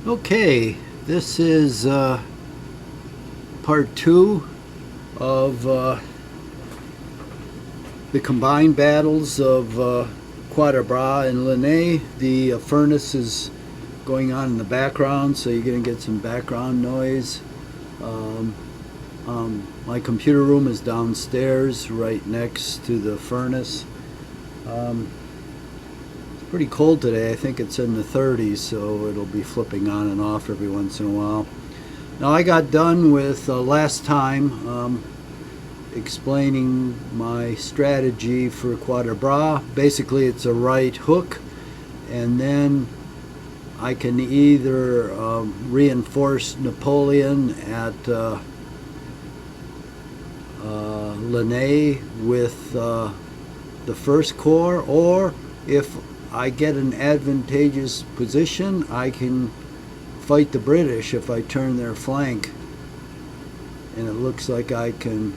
Okay, this is part two of the combined battles of Quatre Bras and Ligny. The furnace is going on in the background, so you're going to get some background noise. My computer room is downstairs right next to the furnace. It's pretty cold today. I think it's in the 30s, so it'll be flipping on and off every once in a while. Now, I got done with last time explaining my strategy for Quatre Bras. Basically, it's a right hook, and then I can either reinforce Napoleon at Ligny with the first corps, or if I get an advantageous position, I can fight the British if I turn their flank, and it looks like I can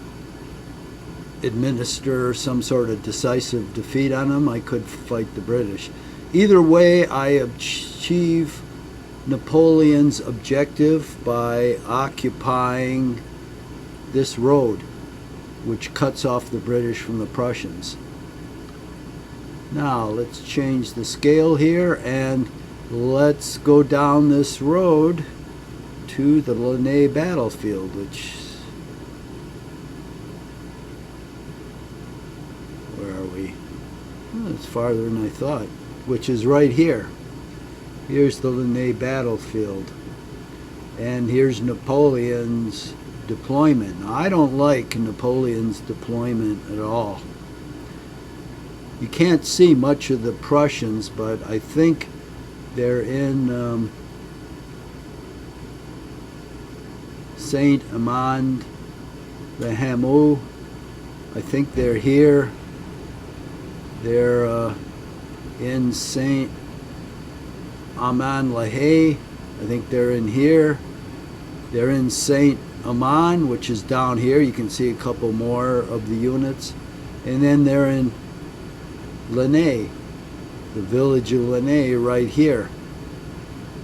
administer some sort of decisive defeat on them. I could fight the British. Either way, I achieve Napoleon's objective by occupying this road, which cuts off the British from the Prussians. Now let's change the scale here and let's go down this road to the Ligny battlefield, which, where are we? Oh, it's farther than I thought, which is right here. Here's the Ligny battlefield, and here's Napoleon's deployment. Now, I don't like Napoleon's deployment at all. You can't see much of the Prussians, but I think they're in Saint-Amand-le-Hameau. I think they're here. They're in Saint-Amand-le-Hay. I think they're in here. They're in Saint-Amand, which is down here. You can see a couple more of the units. And then they're in Ligny, the village of Ligny right here.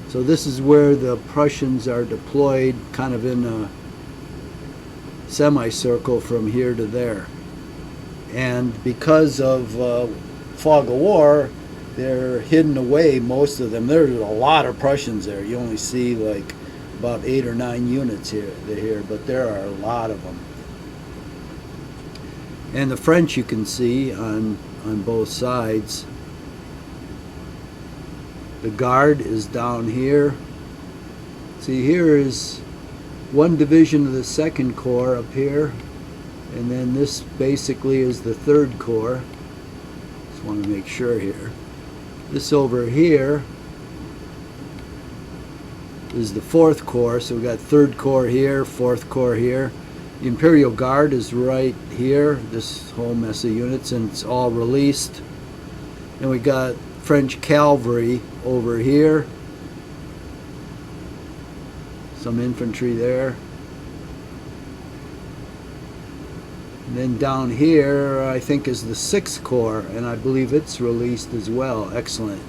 So this is where the Prussians are deployed, kind of in a semicircle from here to there. And because of fog of war, they're hidden away, most of them. There's a lot of Prussians there. You only see like about 8 or 9 units here, but there are a lot of them. And the French you can see on both sides. The Guard is down here. See, here is one division of the 2nd Corps up here, and then this basically is the 3rd Corps. Just want to make sure here. This over here is the 4th Corps, so we got 3rd Corps here, 4th Corps here. The Imperial Guard is right here, this whole mess of units, and it's all released. And we got French cavalry over here. Some infantry there. And then down here, I think, is the 6th Corps, and I believe it's released as well. Excellent.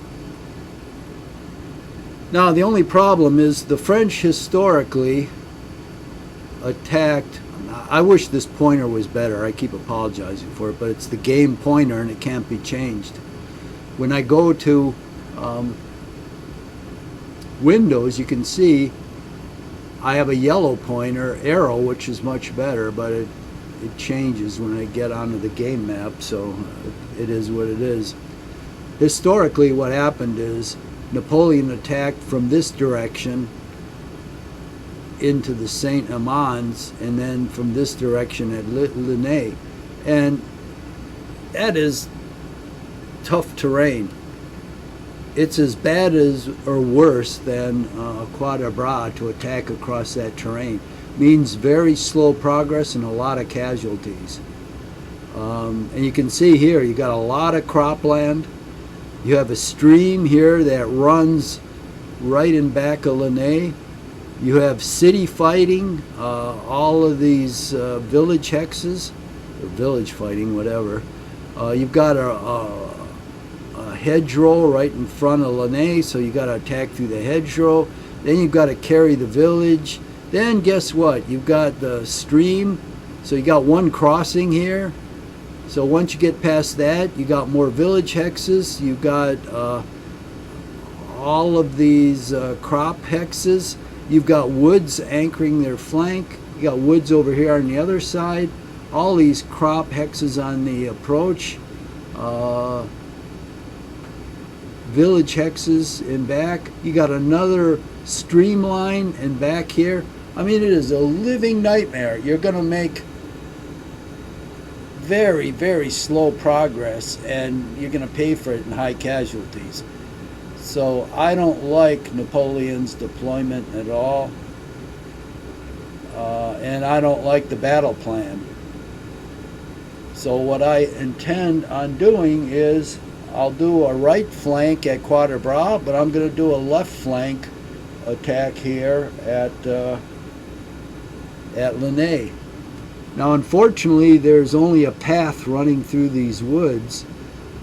Now, the only problem is the French historically attacked. I wish this pointer was better. I keep apologizing for it, but it's the game pointer and it can't be changed. When I go to Windows, you can see I have a yellow pointer arrow, which is much better, but it changes when I get onto the game map, so it is what it is. Historically, what happened is Napoleon attacked from this direction into the Saint-Amands, and then from this direction at Ligny, and that is tough terrain. It's as bad as or worse than Quatre Bras to attack across that terrain. Means very slow progress and a lot of casualties. And you can see here you got a lot of cropland. You have a stream here that runs right in back of Ligny. You have city fighting, all of these village hexes, or village fighting, whatever. You've got a hedgerow right in front of Ligny, so you got to attack through the hedgerow. Then you've got to carry the village. Then guess what? You've got the stream. So you got one crossing here. So once you get past that, you got more village hexes. You've got all of these crop hexes. You've got woods anchoring their flank. You got woods over here on the other side. All these crop hexes on the approach. Village hexes in back. You got another streamline and back here. I mean, it is a living nightmare. You're going to make very, very slow progress, and you're going to pay for it in high casualties. So I don't like Napoleon's deployment at all, and I don't like the battle plan. So what I intend on doing is I'll do a right flank at Quatre Bras, but I'm going to do a left flank attack here at Ligny. Now, unfortunately, there's only a path running through these woods,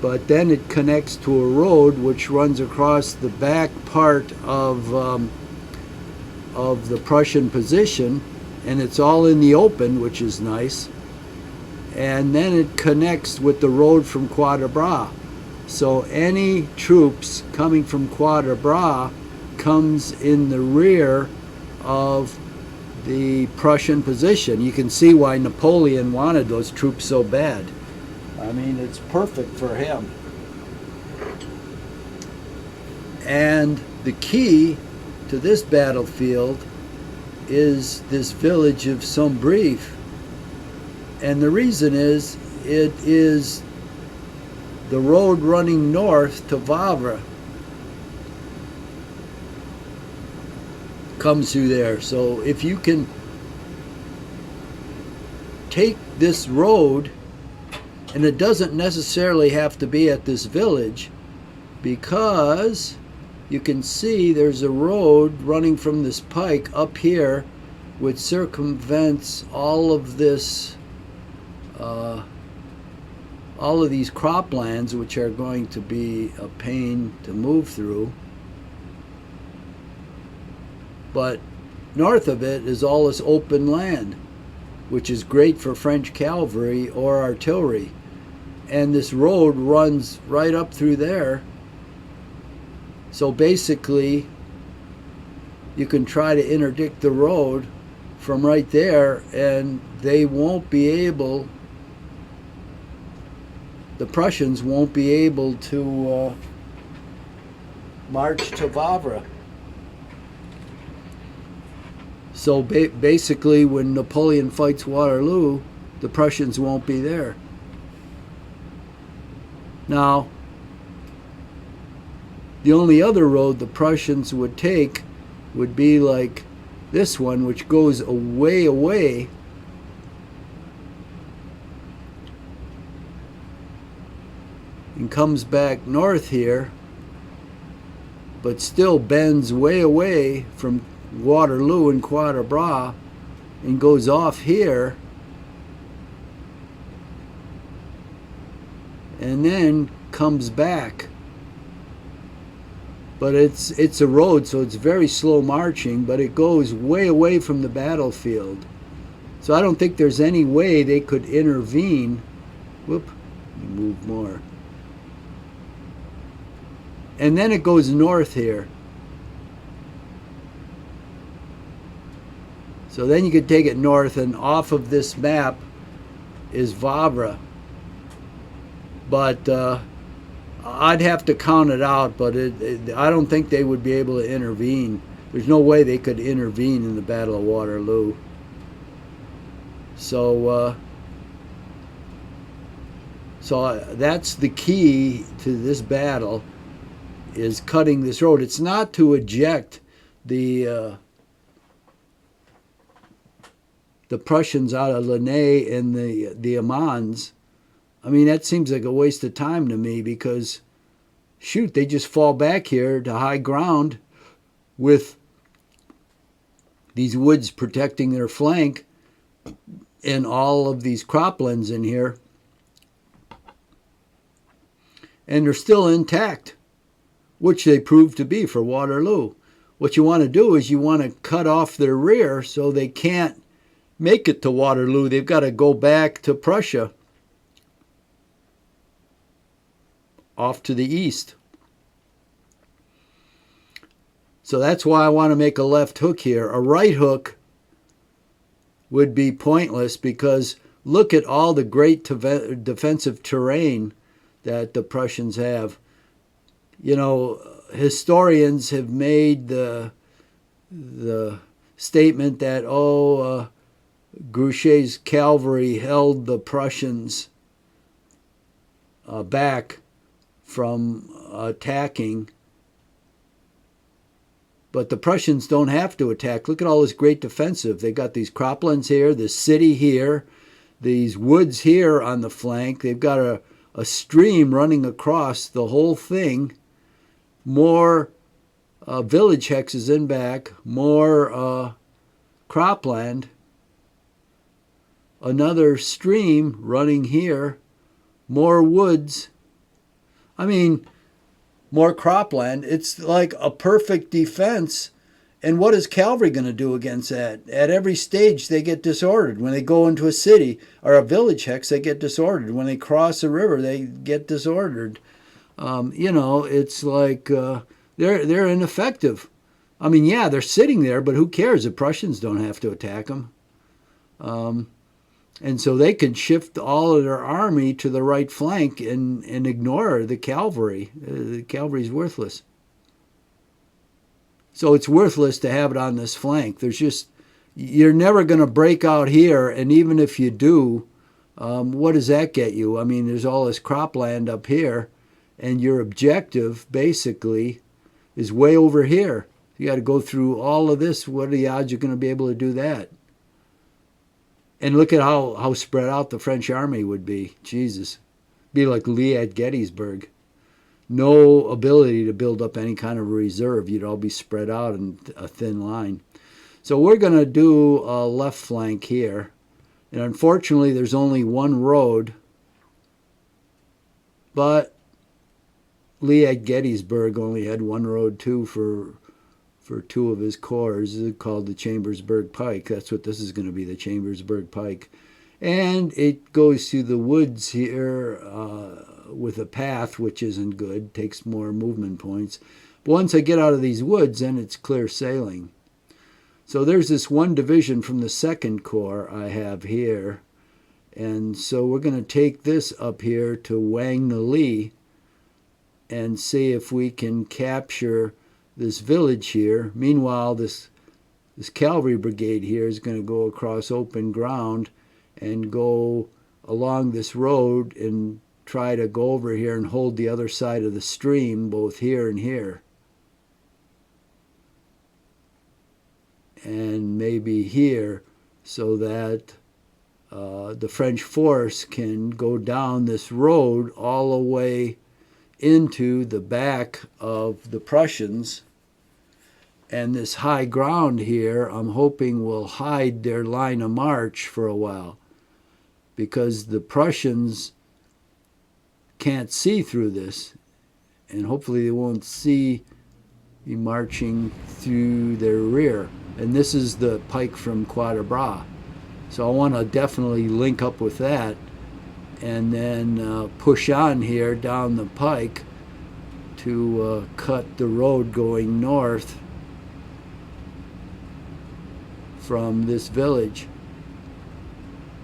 but then it connects to a road which runs across the back part of the Prussian position, and it's all in the open, which is nice. And then it connects with the road from Quatre Bras. So any troops coming from Quatre Bras comes in the rear of the Prussian position. You can see why Napoleon wanted those troops so bad. I mean, it's perfect for him. And the key to this battlefield is this village of Sombrief. And the reason is, it is the road running north to Wavre comes through there. So if you can take this road, and it doesn't necessarily have to be at this village, because you can see there's a road running from this pike up here which circumvents all of this all of these croplands, which are going to be a pain to move through. But north of it is all this open land, which is great for French cavalry or artillery. And this road runs right up through there. So basically, you can try to interdict the road from right there, and they won't be able, the Prussians won't be able to march to Wavre. So basically, when Napoleon fights Waterloo, the Prussians won't be there. Now, the only other road the Prussians would take would be like this one, which goes way away and comes back north here, but still bends way away from Waterloo and Quatre Bras and goes off here, and then comes back. But it's a road, so it's very slow marching, but it goes way away from the battlefield. So I don't think there's any way they could intervene. Whoop, move more. And then it goes north here. So then you could take it north, and off of this map is Wavre. But I'd have to count it out, but I don't think they would be able to intervene. There's no way they could intervene in the Battle of Waterloo. So that's the key to this battle, is cutting this road. It's not to eject the Prussians out of Ligny and the Amans. I mean, that seems like a waste of time to me, because, shoot, they just fall back here to high ground with these woods protecting their flank and all of these croplands in here. And they're still intact, which they proved to be for Waterloo. what you want to do is you want to cut off their rear so they can't make it to Waterloo. They've got to go back to Prussia, off to the east. So that's why I want to make a left hook here. A right hook would be pointless because look at all the great defensive terrain that the Prussians have. You know, historians have made the statement that, Grouchy's cavalry held the Prussians back from attacking. But the Prussians don't have to attack. Look at all this great defensive. They got these croplands here, this city here, these woods here on the flank. They've got a stream running across the whole thing. More village hexes in back, more cropland. Another stream running here, more woods. I mean, more cropland. It's like a perfect defense. And what is cavalry going to do against that? At every stage, they get disordered. When they go into a city or a village hex, they get disordered. When they cross a river, they get disordered. It's like they're ineffective. I mean, yeah, they're sitting there, but who cares? The Prussians don't have to attack them. And so they can shift all of their army to the right flank and ignore the cavalry. The cavalry's worthless. So it's worthless to have it on this flank. You're never going to break out here, and even if you do, what does that get you? I mean, there's all this cropland up here, and your objective, basically, is way over here. You got to go through all of this. What are the odds you're going to be able to do that? And look at how spread out the French army would be. Jesus. Be like Lee at Gettysburg. No ability to build up any kind of reserve. You'd all be spread out in a thin line. So we're going to do a left flank here. And unfortunately, there's only one road. But Lee at Gettysburg only had one road, too, for two of his corps. It's called the Chambersburg Pike. That's what this is going to be, the Chambersburg Pike. And it goes through the woods here with a path, which isn't good, takes more movement points. But once I get out of these woods, then it's clear sailing. So there's this one division from the 2nd Corps I have here. And so we're going to take this up here to Wang Li and see if we can capture this village here. Meanwhile, this cavalry brigade here is going to go across open ground and go along this road and try to go over here and hold the other side of the stream, both here and here. And maybe here, so that the French force can go down this road all the way into the back of the Prussians. And this high ground here, I'm hoping, will hide their line of march for a while, because the Prussians can't see through this, and hopefully they won't see me marching through their rear. And this is the pike from Quatre Bras. So I want to definitely link up with that and then push on here down the pike to cut the road going north from this village.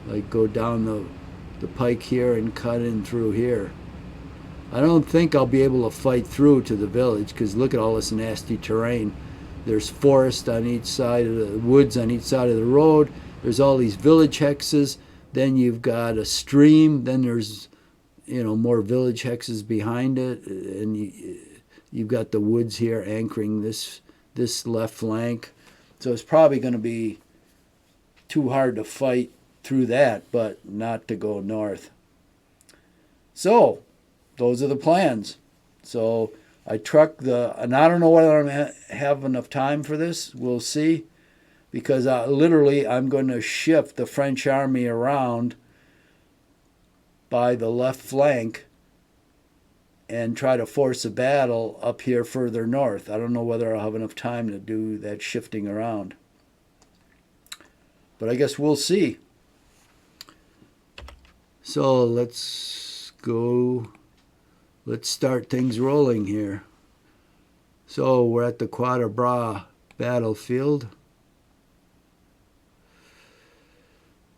Like go down the pike here and cut in through here. I don't think I'll be able to fight through to the village, because look at all this nasty terrain. There's forest on each side of the woods, on each side of the road. There's all these village hexes. Then you've got a stream. Then there's, more village hexes behind it, and you've got the woods here anchoring this left flank. So it's probably going to be too hard to fight through that, but not to go north. So those are the plans. So I truck and I don't know whether I'm going to have enough time for this. We'll see. Because literally I'm going to shift the French army around by the left flank and try to force a battle up here further north. I don't know whether I'll have enough time to do that shifting around. But I guess we'll see. So let's go. Let's start things rolling here. So we're at the Quatre Bras battlefield.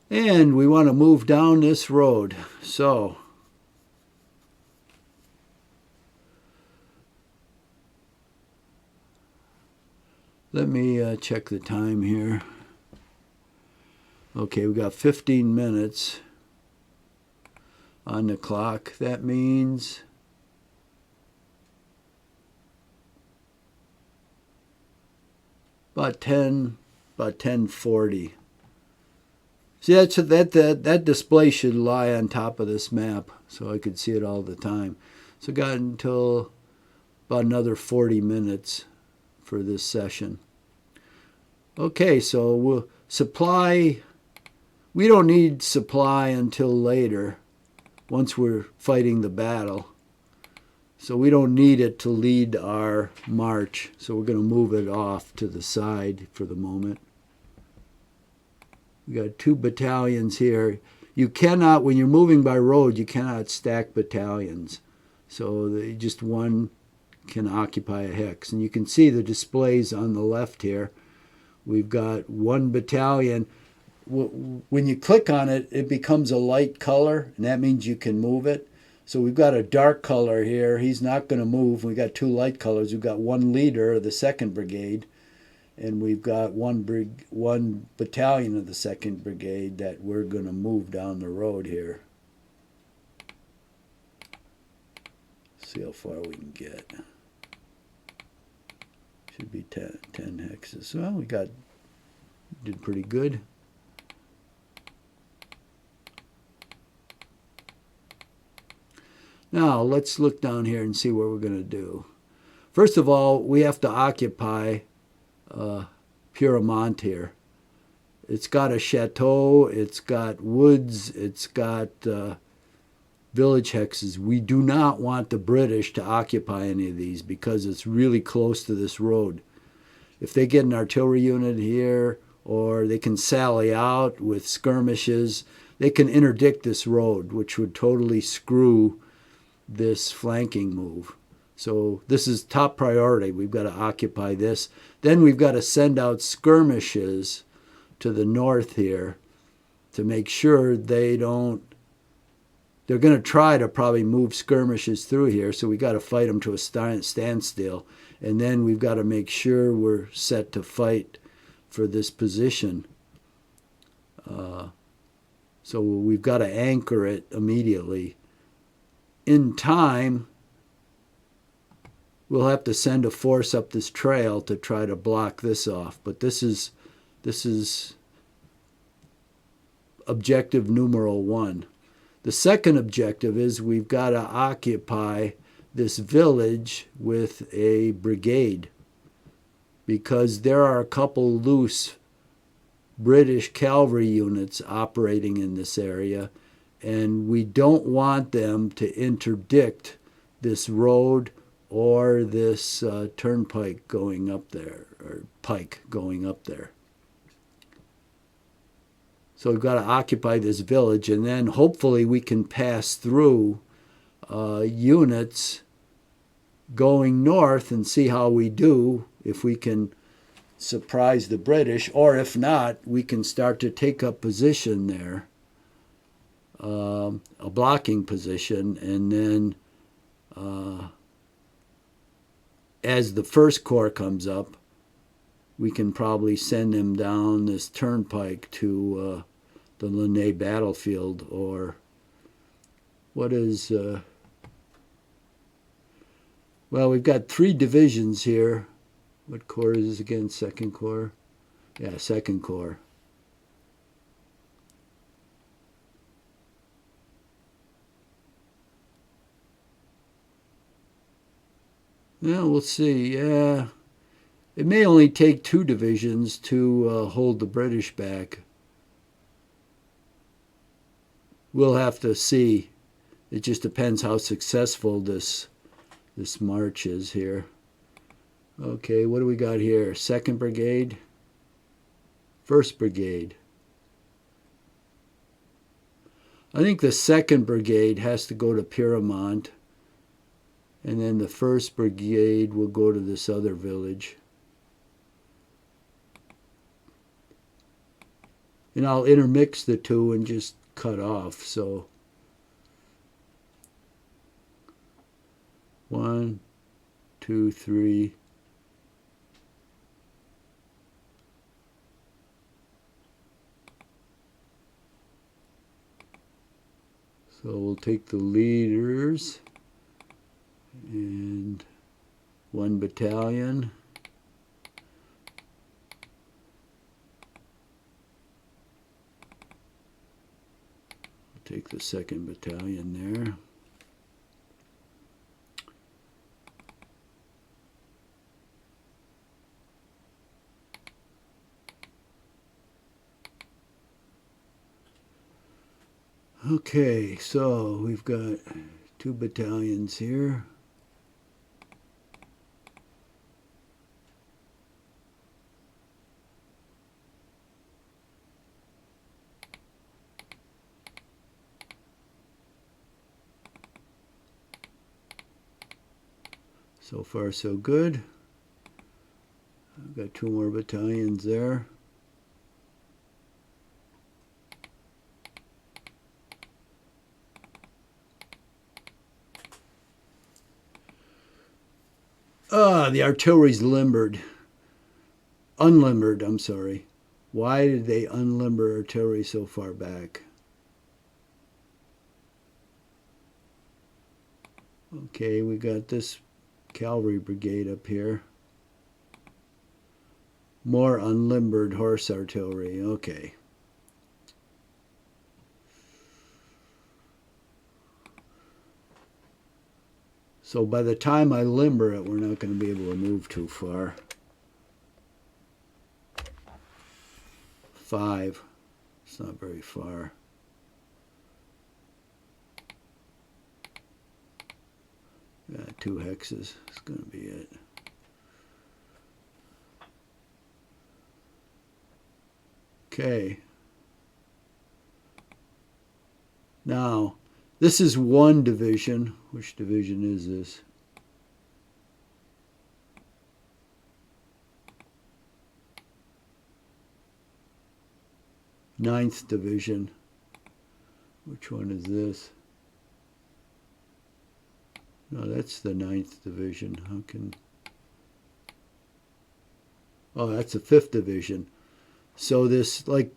And we want to move down this road. So let me check the time here. Okay, we got 15 minutes on the clock. That means about 10:40. See, that display should lie on top of this map, so I could see it all the time. So got until about another 40 minutes for this session. Okay, so we'll supply. We don't need supply until later, once we're fighting the battle. So we don't need it to lead our march. So we're going to move it off to the side for the moment. We got 2 battalions here. You cannot, when you're moving by road, you cannot stack battalions. So just one can occupy a hex. And you can see the displays on the left here. We've got 1 battalion. When you click on it, it becomes a light color, and that means you can move it. So we've got a dark color here. He's not going to move. We've got 2 light colors. We've got 1 leader of the 2nd Brigade, and we've got one battalion of the 2nd Brigade that we're going to move down the road here. See how far we can get. Should be 10 hexes. Well, we did pretty good. Now, let's look down here and see what we're going to do. First of all, we have to occupy Pyrmont here. It's got a chateau, it's got woods, it's got village hexes. We do not want the British to occupy any of these because it's really close to this road. If they get an artillery unit here, or they can sally out with skirmishes, they can interdict this road, which would totally screw this flanking move. So this is top priority. We've got to occupy this. Then we've got to send out skirmishes to the north here to make sure they don't. They're going to try to probably move skirmishes through here, so we got to fight them to a standstill. And then we've got to make sure we're set to fight for this position. So we've got to anchor it immediately. In time, we'll have to send a force up this trail to try to block this off. But this is objective numeral 1. The second objective is we've got to occupy this village with a brigade, because there are a couple loose British cavalry units operating in this area, and we don't want them to interdict this road or this turnpike going up there, or pike going up there. So we've got to occupy this village, and then hopefully we can pass through units going north and see how we do, if we can surprise the British, or if not, we can start to take up position there, a blocking position, and then as the First Corps comes up, we can probably send them down this turnpike to the Ligny battlefield, or what is, well, we've got 3 divisions here. What corps is this again? Second Corps? Yeah, Second Corps. Yeah, we'll see. Yeah, it may only take 2 divisions to hold the British back. We'll have to see. It just depends how successful this this march is here. Okay, what do we got here? 2nd Brigade, 1st Brigade. I think the 2nd Brigade has to go to Pierremont, and then the 1st Brigade will go to this other village. And I'll intermix the two and just cut off. So 1, 2, 3. So we'll take the leaders and 1 battalion. Take the 2nd battalion there. Okay, so we've got 2 battalions here. So far, so good. I've got 2 more battalions there. The artillery's limbered. Unlimbered, I'm sorry. Why did they unlimber artillery so far back? Okay, we got this cavalry brigade up here. More unlimbered horse artillery. Okay. So by the time I limber it, we're not going to be able to move too far. 5. It's not very far. Yeah, 2 hexes. It's going to be it. Okay. Now, this is 1 division. Which division is this? 9th Division. Which one is this? No, that's the 9th Division. How can... Oh, that's the 5th Division. So this, like,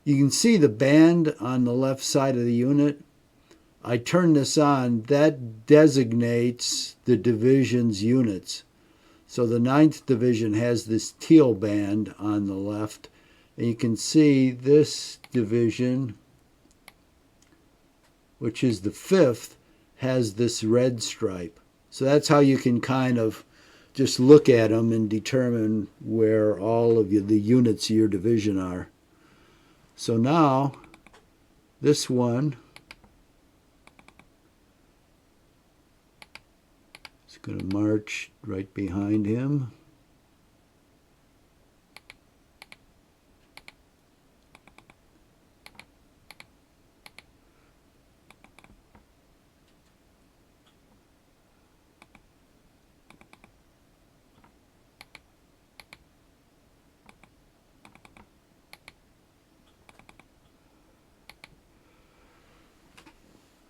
you can see the band on the left side of the unit. I turn this on, that designates the division's units. So the 9th Division has this teal band on the left, and you can see this division, which is the 5th, has this red stripe. So that's how you can kind of just look at them and determine where all of the units of your division are. So now, this one is going to march right behind him.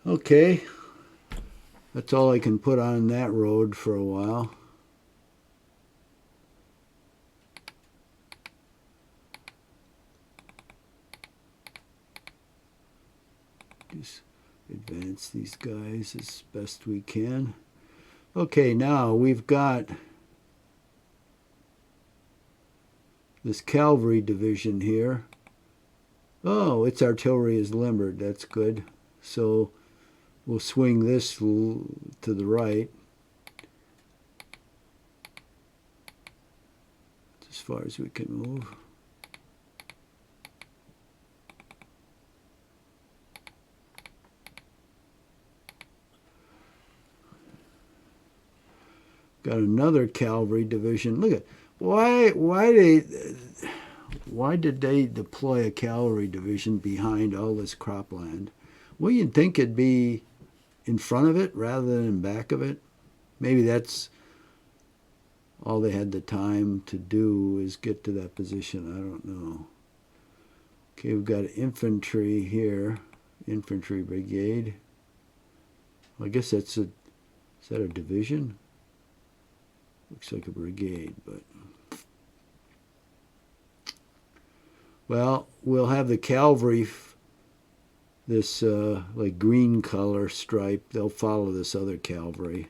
Okay, that's all I can put on that road for a while. Just advance these guys as best we can. Okay, now we've got this cavalry division here. Oh, its artillery is limbered. That's good. So we'll swing this to the right as far as we can move. got another cavalry division. Look at why did they deploy a cavalry division behind all this cropland? Well, you'd think it'd be in front of it rather than in back of it. Maybe that's all they had the time to do is get to that position. I don't know. Okay, we've got infantry here, infantry brigade. Well, I guess is that a division? Looks like a brigade, but well, we'll have the cavalry, this like green color stripe. They'll follow this other cavalry.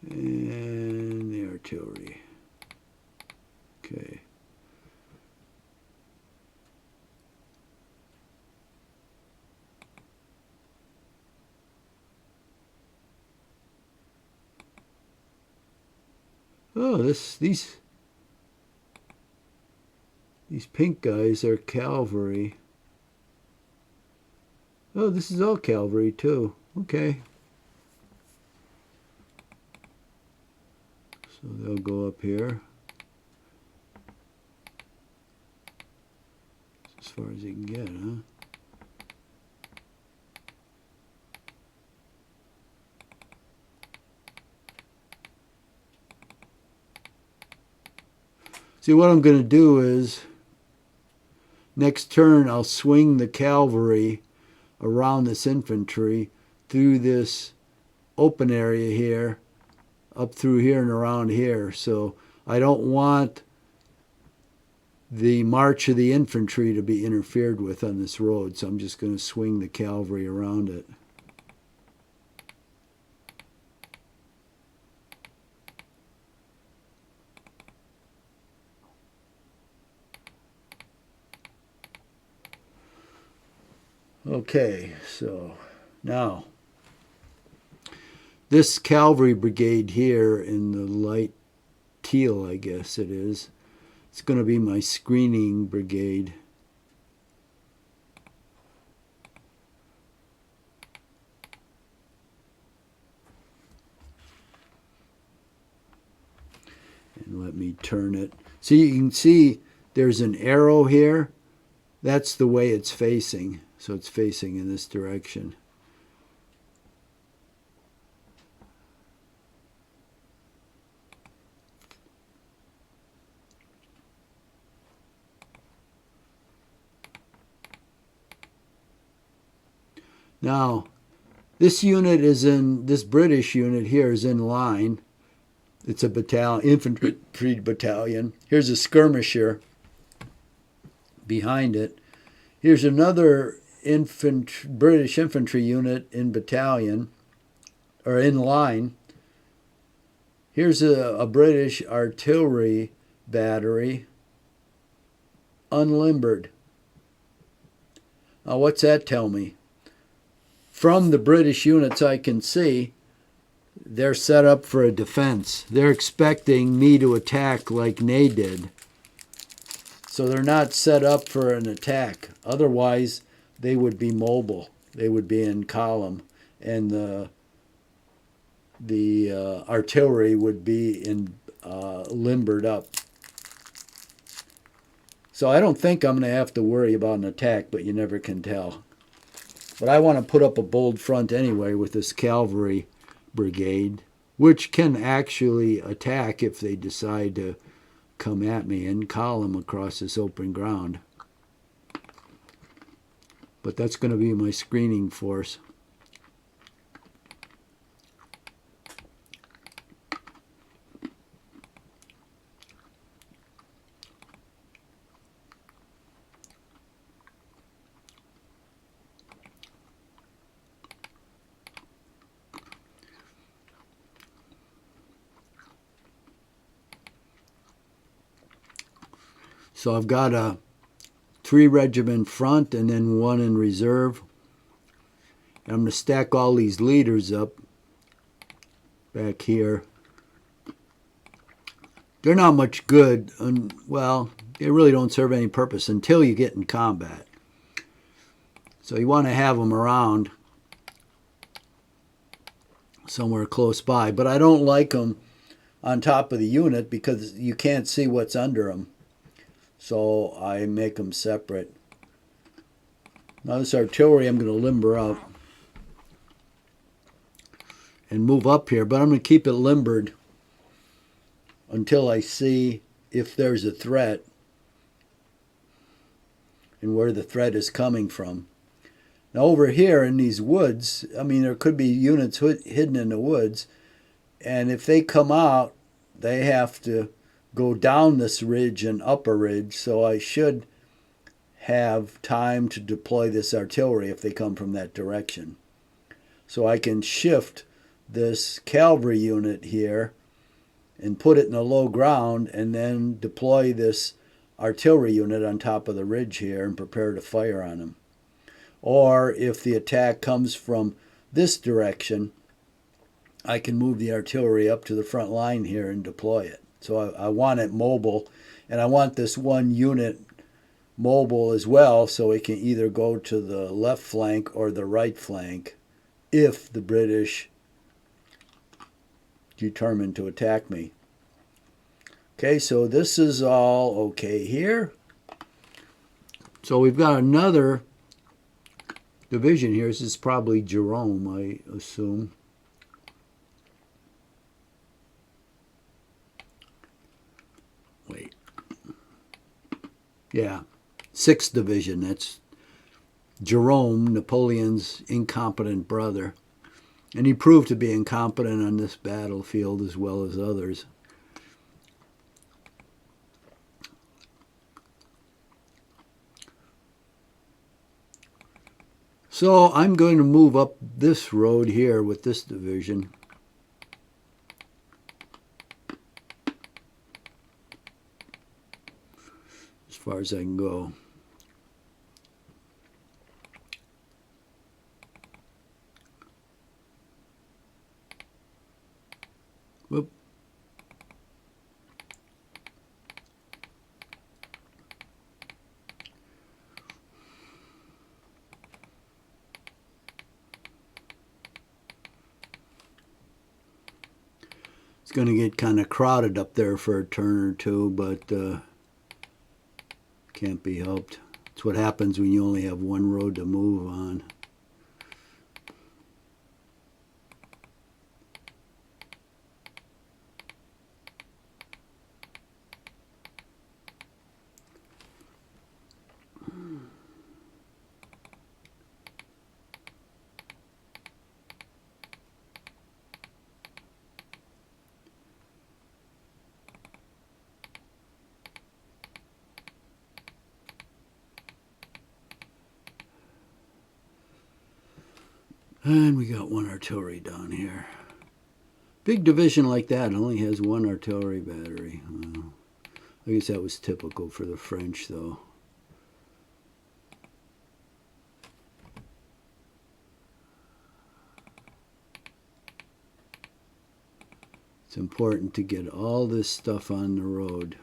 And the artillery. Okay. Oh, these pink guys are cavalry. Oh, this is all cavalry too. Okay. So they'll go up here. As far as you can get, huh? See, what I'm going to do is, next turn I'll swing the cavalry around this infantry through this open area here, up through here and around here. So I don't want the march of the infantry to be interfered with on this road, so I'm just going to swing the cavalry around it. Okay, so now this cavalry brigade here in the light teal, I guess it is, it's going to be my screening brigade. And let me turn it. So you can see there's an arrow here. That's the way it's facing. So it's facing in this direction. Now, this unit is in, this British unit here is in line. It's a battalion, infantry battalion. Here's a skirmisher behind it. Here's another British infantry unit in battalion, or in line. Here's a British artillery battery, unlimbered. Now, what's that tell me? From the British units I can see, they're set up for a defense. They're expecting me to attack like Ney did. So they're not set up for an attack. Otherwise, they would be mobile. They would be in column, and the artillery would be in limbered up. So I don't think I'm going to have to worry about an attack, but you never can tell. But I want to put up a bold front anyway with this cavalry brigade, which can actually attack if they decide to come at me in column across this open ground. But that's going to be my screening force. So I've got a 3-regiment front and then 1 in reserve. And I'm going to stack all these leaders up back here. they're not much good, and well, they really don't serve any purpose until you get in combat. So you want to have them around somewhere close by. But I don't like them on top of the unit because you can't see what's under them. So I make them separate. Now this artillery I'm going to limber up and move up here, but I'm going to keep it limbered until I see if there's a threat and where the threat is coming from. Now over here in these woods, I mean, there could be units hidden in the woods, and if they come out, they have to go down this ridge and up a ridge, so I should have time to deploy this artillery if they come from that direction. So I can shift this cavalry unit here and put it in the low ground and then deploy this artillery unit on top of the ridge here and prepare to fire on them. Or if the attack comes from this direction, I can move the artillery up to the front line here and deploy it. So I want it mobile, and I want this one unit mobile as well, so it can either go to the left flank or the right flank if the British determine to attack me. Okay, so this is all okay here. So we've got another division here. This is probably Jerome, I assume. Wait. Yeah, 6th Division. That's Jerome, Napoleon's incompetent brother. And he proved to be incompetent on this battlefield as well as others. So I'm going to move up this road here with this division. As far as I can go. Whoop. It's going to get kind of crowded up there for a turn or two, but can't be helped. It's what happens when you only have one road to move on. And we got one artillery down here. Big division like that only has one artillery battery. Well, I guess that was typical for the French, though. It's important to get all this stuff on the road.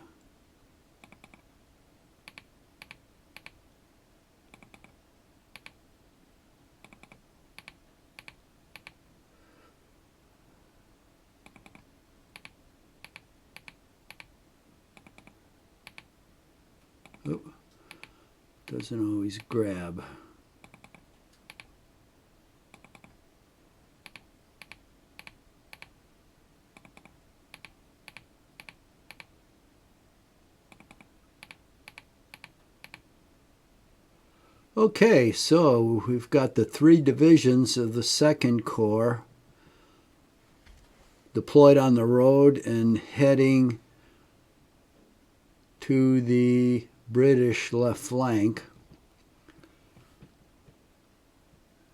Oh, doesn't always grab. Okay, so we've got the 3 divisions of the 2nd Corps deployed on the road and heading to the British left flank.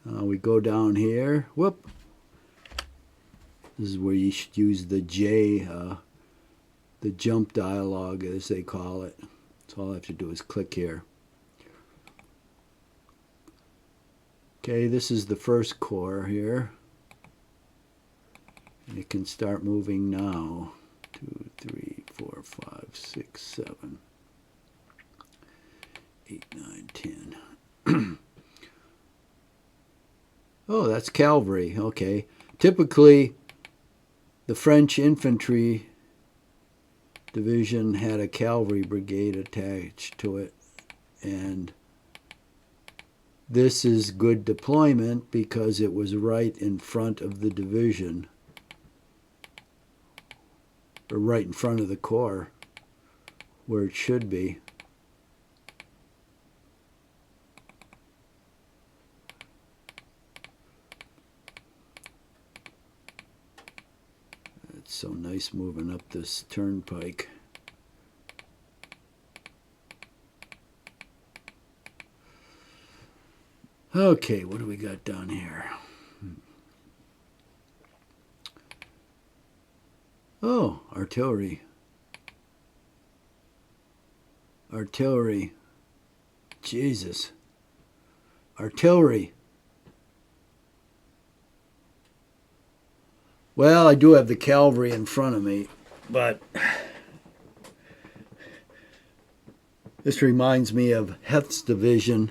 We go down here. Whoop. This is where you should use the J, the jump dialogue as they call it. So all I have to do is click here. Okay, this is the 1st Corps here. And it can start moving now. 2, 3, 4, 6, 7, 8, 9, 10. Oh, that's cavalry. Okay. Typically, the French infantry division had a cavalry brigade attached to it, and this is good deployment because it was right in front of the division, or right in front of the corps, where it should be. It's so nice moving up this turnpike. Okay, what do we got down here? Oh, artillery. Artillery. Jesus. Artillery. Well, I do have the cavalry in front of me, but this reminds me of Heth's division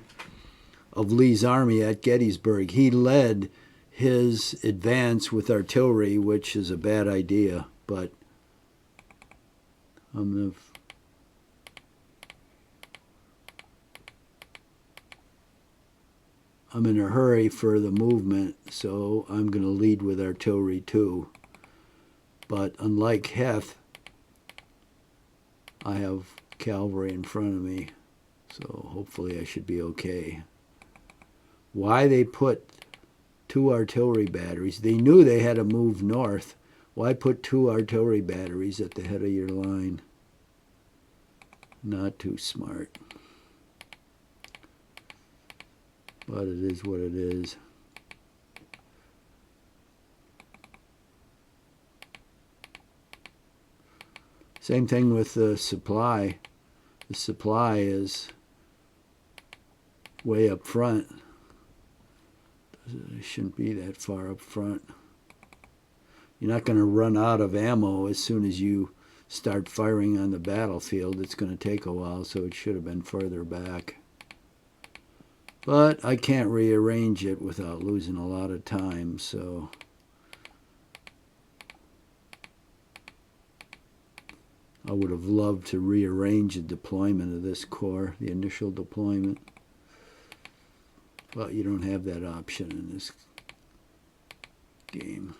of Lee's army at Gettysburg. He led his advance with artillery, which is a bad idea, but I'm in a hurry for the movement, so I'm going to lead with artillery too. But unlike Heth, I have cavalry in front of me, so hopefully I should be okay. Why they put 2 artillery batteries? They knew they had to move north. Why put 2 artillery batteries at the head of your line? Not too smart. But it is what it is. Same thing with the supply. The supply is way up front. It shouldn't be that far up front. You're not going to run out of ammo as soon as you start firing on the battlefield. It's going to take a while, so it should have been further back. But I can't rearrange it without losing a lot of time, so I would have loved to rearrange the deployment of this corps, the initial deployment. But you don't have that option in this game.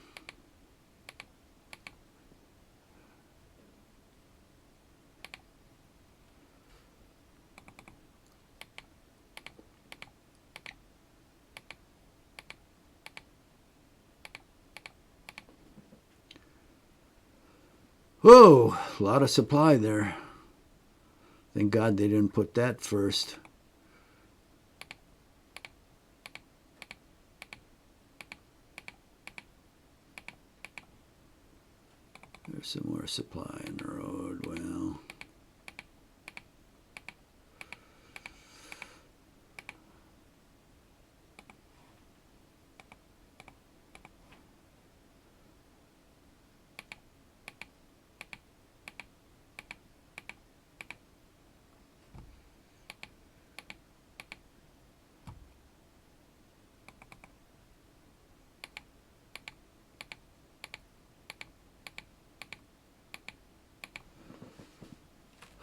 Whoa, a lot of supply there. Thank God they didn't put that first. There's some more supply in the road. Well,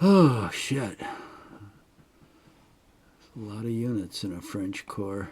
oh, shit. A lot of units in a French corps.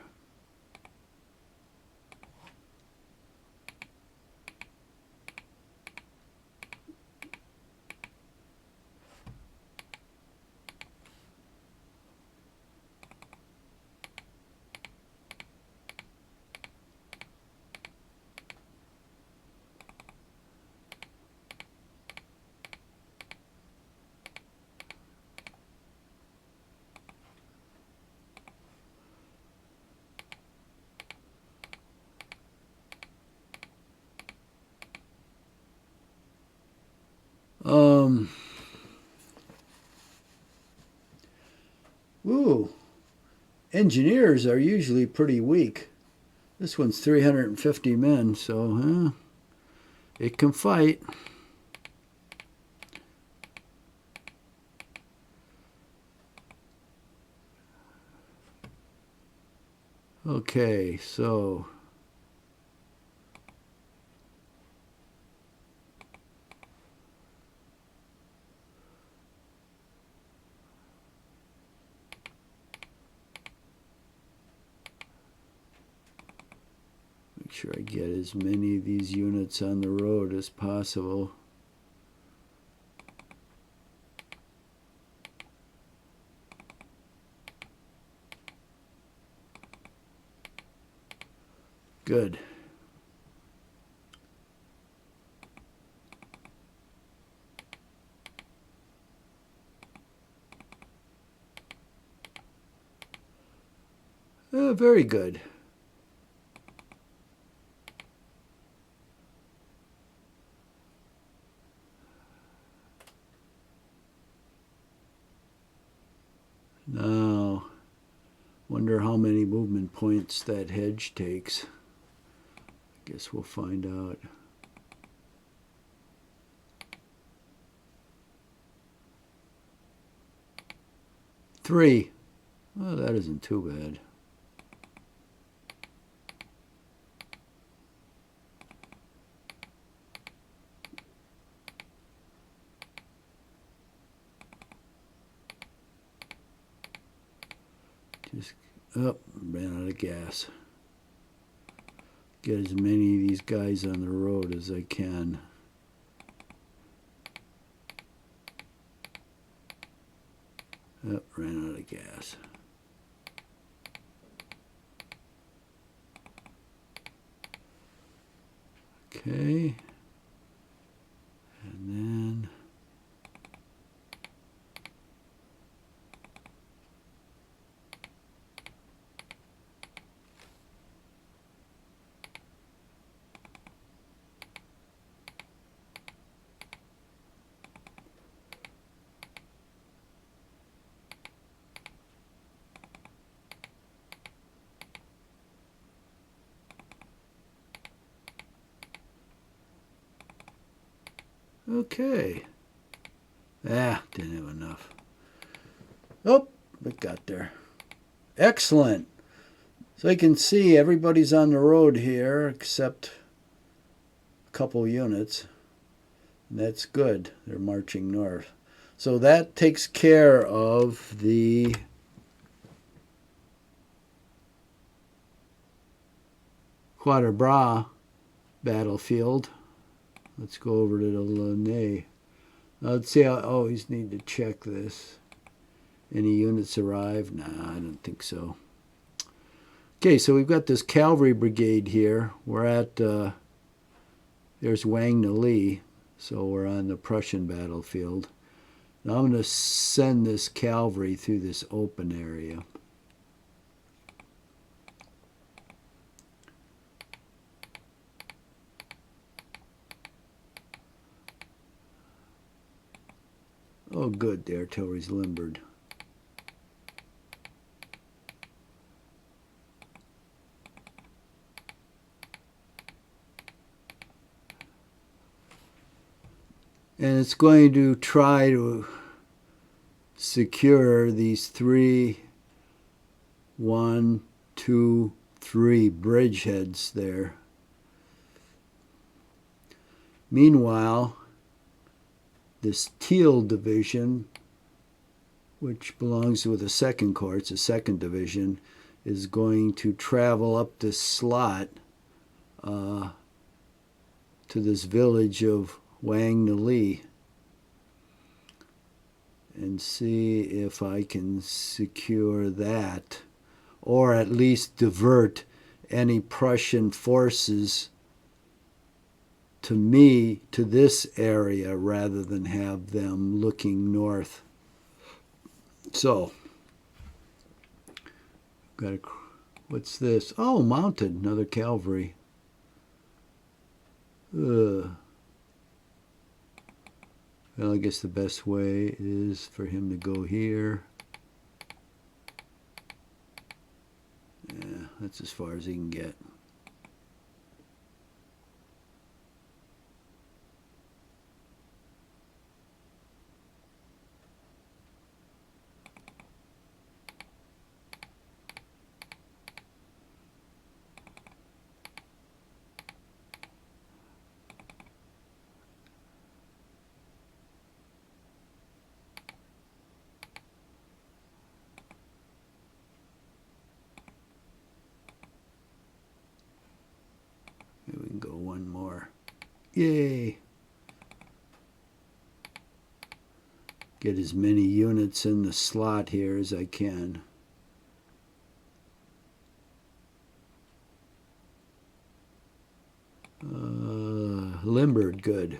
Ooh, engineers are usually pretty weak. This one's 350 men, so it can fight. Okay, so make sure I get as many of these units on the road as possible. Good. Very good. Now, wonder how many movement points that hedge takes. Guess we'll find out. Three. Well, that isn't too bad. Just, oh, ran out of gas. Get as many of these guys on the road as I can. Oh, ran out of gas. Okay. And then okay. Didn't have enough. Oh, it got there. Excellent. So you can see everybody's on the road here except a couple units. And that's good. They're marching north. So that takes care of the Quatre Bras battlefield. Let's go over to the Ligny. Let's see. I always need to check this. Any units arrived? Nah, I don't think so. Okay, so we've got this cavalry brigade here. We're at, there's Waterloo, so we're on the Prussian battlefield. Now I'm going to send this cavalry through this open area. Oh, good, the artillery's limbered. And it's going to try to secure these 3, 1, 2, 3 bridgeheads there. Meanwhile, this Teal division, which belongs with the 2nd Corps, it's a 2nd division, is going to travel up this slot to this village of Waterloo and see if I can secure that, or at least divert any Prussian forces to this area rather than have them looking north. So, what's this? Oh, mounted, another cavalry. Well, I guess the best way is for him to go here. Yeah, that's as far as he can get. Yay. Get as many units in the slot here as I can. Limbered, good.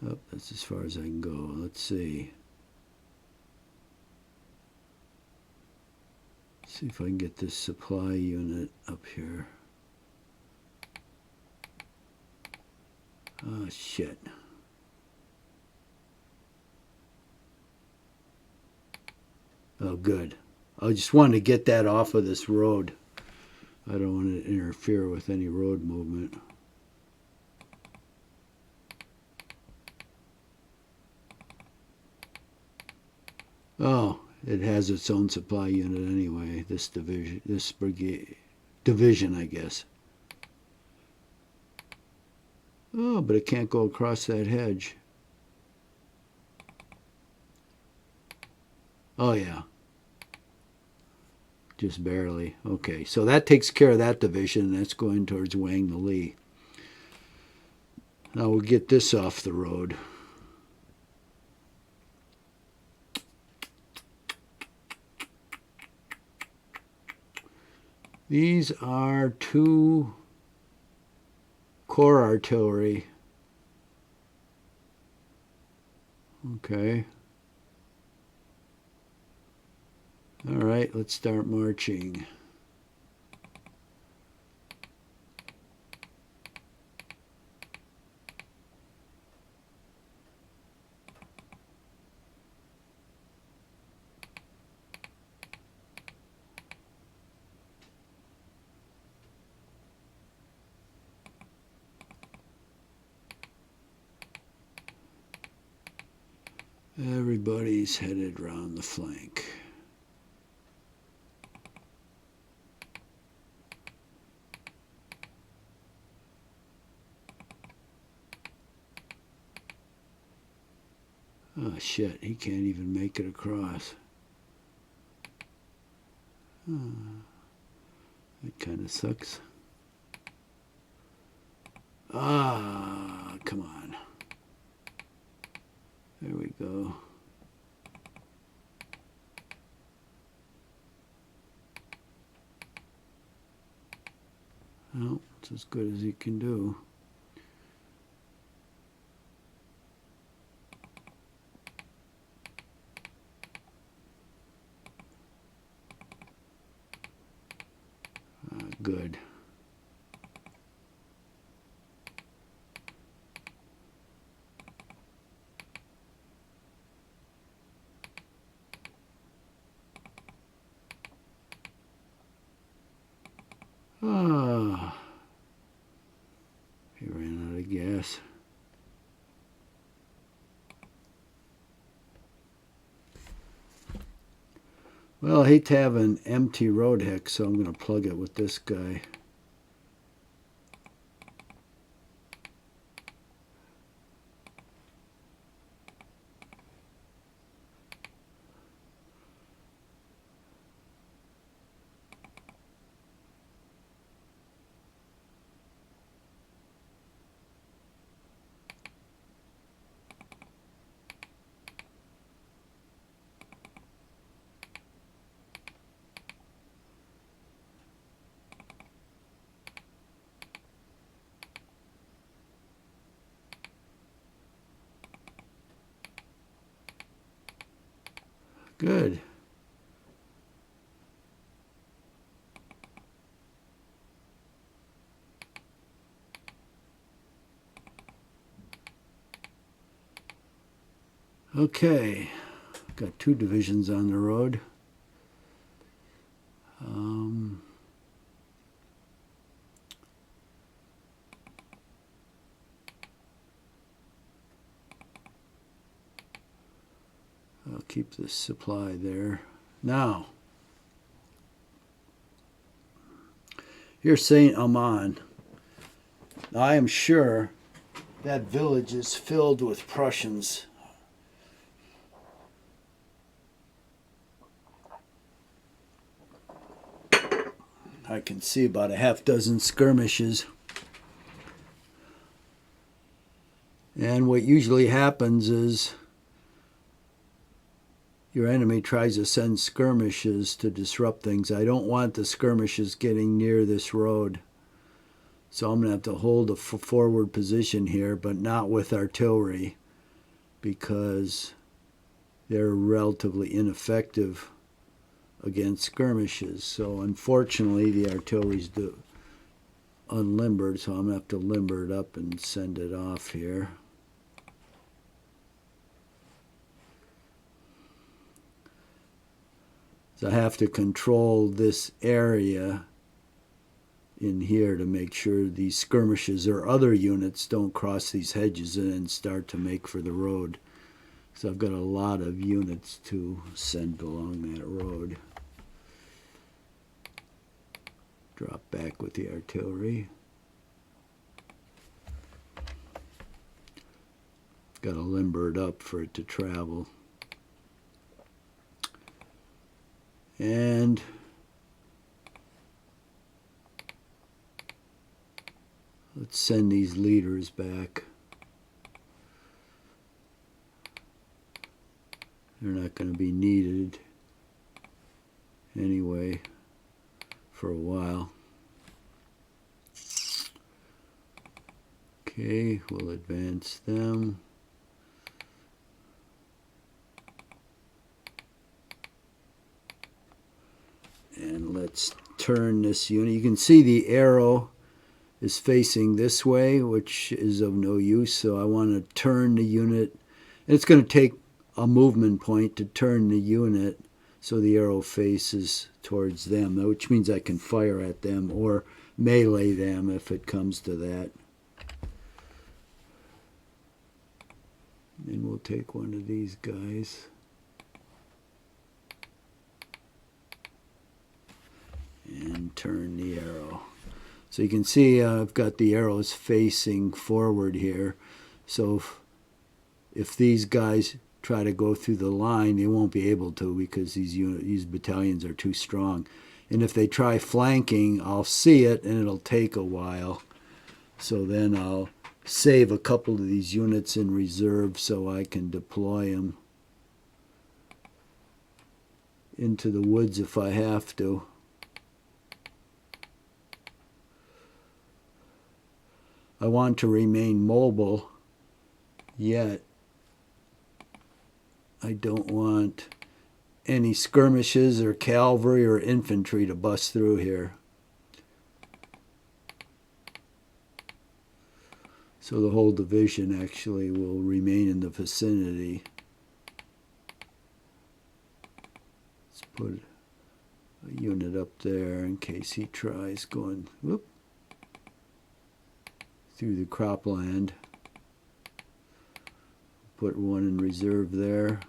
Oh, that's as far as I can go. Let's see. See if I can get this supply unit up here. Oh, shit. Oh, good. I just wanted to get that off of this road. I don't want to interfere with any road movement. Oh, it has its own supply unit anyway, this division, this division, I guess. Oh, but it can't go across that hedge. Oh, yeah. Just barely. Okay, so that takes care of that division. That's going towards Wang the Lee. Now we'll get this off the road. These are 2 corps artillery. Okay. All right, let's start marching. Everybody's headed round the flank. Oh shit, he can't even make it across. That kind of sucks. Ah, come on. There we go. Well, it's as good as he can do. Good. Ah, he ran out of gas. Well, I hate to have an empty road hex, so I'm going to plug it with this guy. Good. Okay, got 2 divisions on the road. I'll keep this supply there. Now, here's Saint Amman. I am sure That village is filled with Prussians. I can see about a half dozen skirmishes. And what usually happens is your enemy tries to send skirmishes to disrupt things. I don't want the skirmishes getting near this road. So I'm going to have to hold a forward position here, but not with artillery, because they're relatively ineffective against skirmishes. So unfortunately, the artillery's unlimbered, so I'm going to have to limber it up and send it off here. So I have to control this area in here to make sure these skirmishes or other units don't cross these hedges and then start to make for the road. So I've got a lot of units to send along that road. Drop back with the artillery. Got to limber it up for it to travel. And let's send these leaders back. They're not going to be needed anyway for a while. Okay, we'll advance them. And let's turn this unit. You can see the arrow is facing this way, which is of no use, so I want to turn the unit. And it's going to take a movement point to turn the unit so the arrow faces towards them, which means I can fire at them or melee them if it comes to that. And we'll take one of these guys. And turn the arrow. So you can see I've got the arrows facing forward here. So if these guys try to go through the line, they won't be able to because these battalions are too strong. And if they try flanking, I'll see it and it'll take a while. So then I'll save a couple of these units in reserve so I can deploy them into the woods if I have to. I want to remain mobile, yet I don't want any skirmishes or cavalry or infantry to bust through here. So the whole division actually will remain in the vicinity. Let's put a unit up there in case he tries going through the cropland. Put one in reserve there.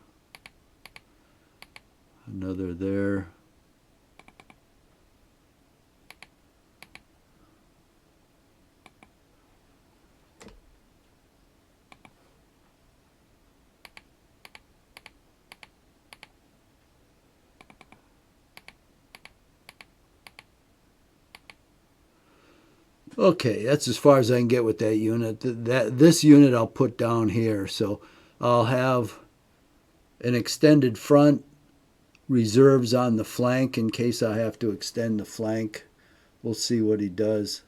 Another there. Okay, that's as far as I can get with that unit. This unit I'll put down here. So I'll have an extended front, reserves on the flank in case I have to extend the flank. We'll see what he does.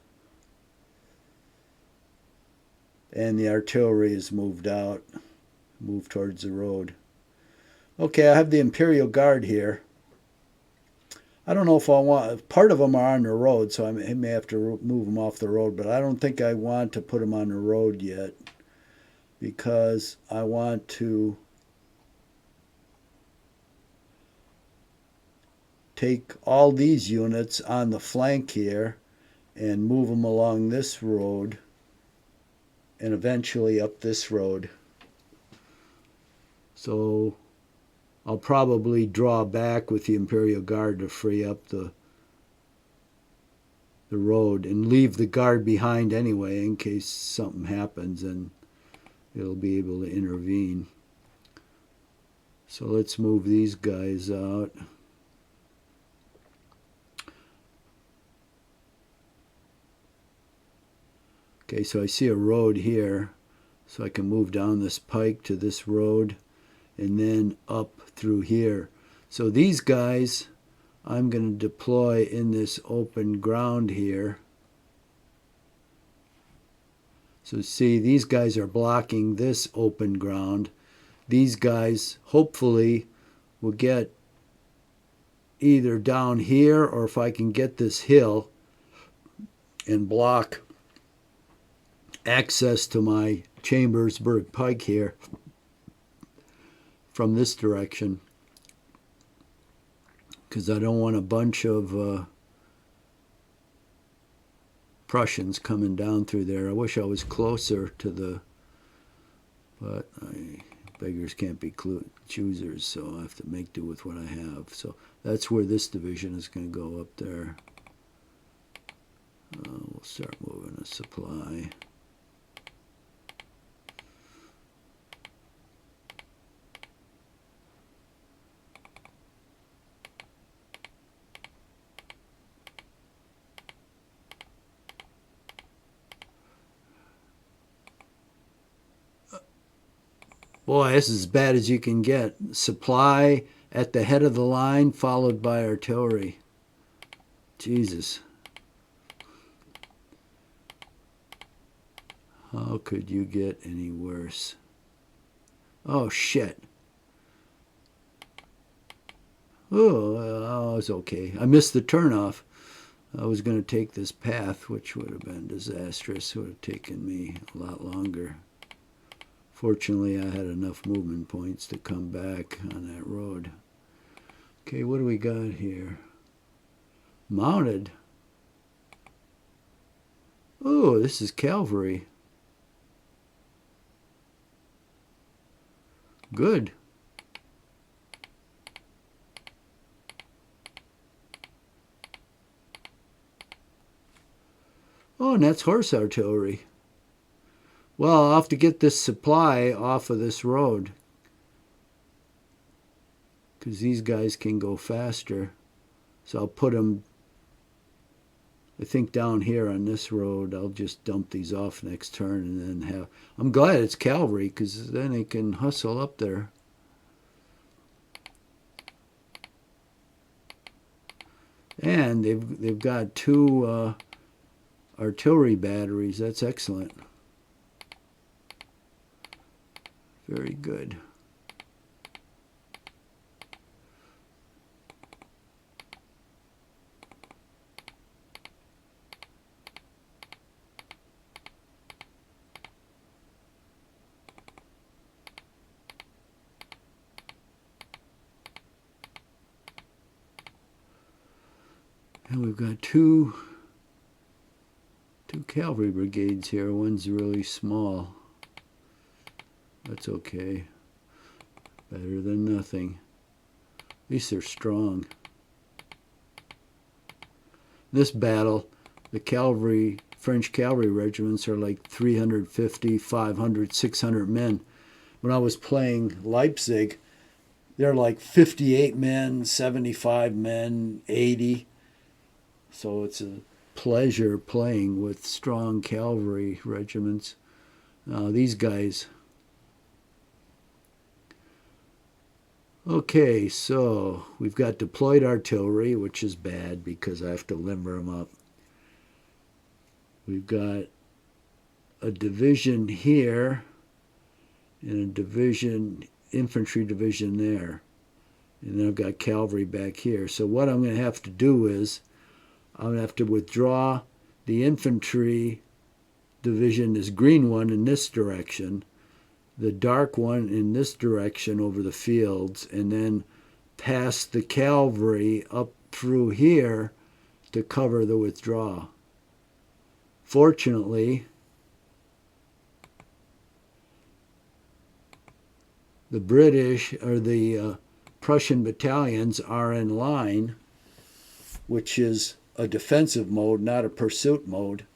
And the artillery is moved out, moved towards the road. Okay, I have the Imperial Guard here. I don't know if I want, part of them are on the road, so I may have to move them off the road, but I don't think I want to put them on the road yet because I want to take all these units on the flank here and move them along this road and eventually up this road. So I'll probably draw back with the Imperial Guard to free up the the road and leave the guard behind anyway in case something happens, and it'll be able to intervene. So let's move these guys out. Okay, so I see a road here, so I can move down this pike to this road and then up through here. So these guys I'm going to deploy in this open ground here. So see, these guys are blocking this open ground. These guys hopefully will get either down here, or if I can get this hill and block access to my Chambersburg pike here from this direction, because I don't want a bunch of Prussians coming down through there. I wish I was closer to the, but beggars can't be choosers, so I have to make do with what I have. So that's where this division is going to go, up there. We'll start moving a supply. Boy, this is as bad as you can get. Supply at the head of the line, followed by artillery. Jesus. How could you get any worse? Oh, shit. Oh, it's okay. I missed the turnoff. I was going to take this path, which would have been disastrous. It would have taken me a lot longer. Fortunately, I had enough movement points to come back on that road. Okay, what do we got here? Mounted. Oh, this is cavalry. Good. Oh, and that's horse artillery. Well, I'll have to get this supply off of this road, because these guys can go faster. So I'll put them, I think, down here on this road. I'll just dump these off next turn and then have... I'm glad it's cavalry, because then they can hustle up there. And they've got two artillery batteries. That's excellent. Very good. And we've got two cavalry brigades here. One's really small. That's okay. Better than nothing. At least they're strong. This battle, the cavalry, French cavalry regiments are like 350, 500, 600 men. When I was playing Leipzig, they're like 58 men, 75 men, 80. So it's a pleasure playing with strong cavalry regiments. Now these guys... Okay, so we've got deployed artillery, which is bad because I have to limber them up. We've got a division here and a division, infantry division there. And then I've got cavalry back here. So what I'm going to have to do is I'm going to have to withdraw the infantry division, this green one, in this direction, the dark one in this direction over the fields, and then pass the cavalry up through here to cover the withdrawal. Fortunately, the British, or the Prussian battalions, are in line, which is a defensive mode, not a pursuit mode.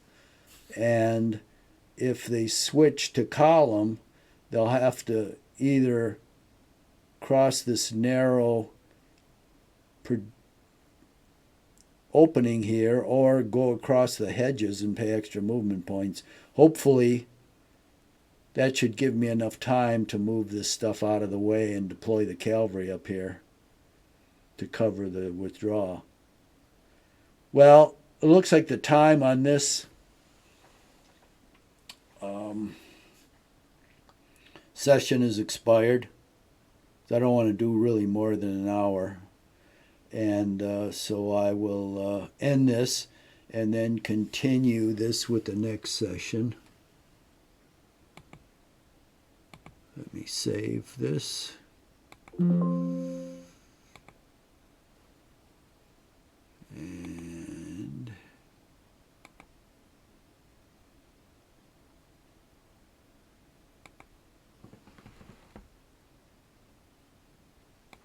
And if they switch to column, they'll have to either cross this narrow opening here or go across the hedges and pay extra movement points. Hopefully, that should give me enough time to move this stuff out of the way and deploy the cavalry up here to cover the withdrawal. Well, it looks like the time on this session is expired. I don't want to do really more than an hour. And so I will end this and then continue this with the next session. Let me save this.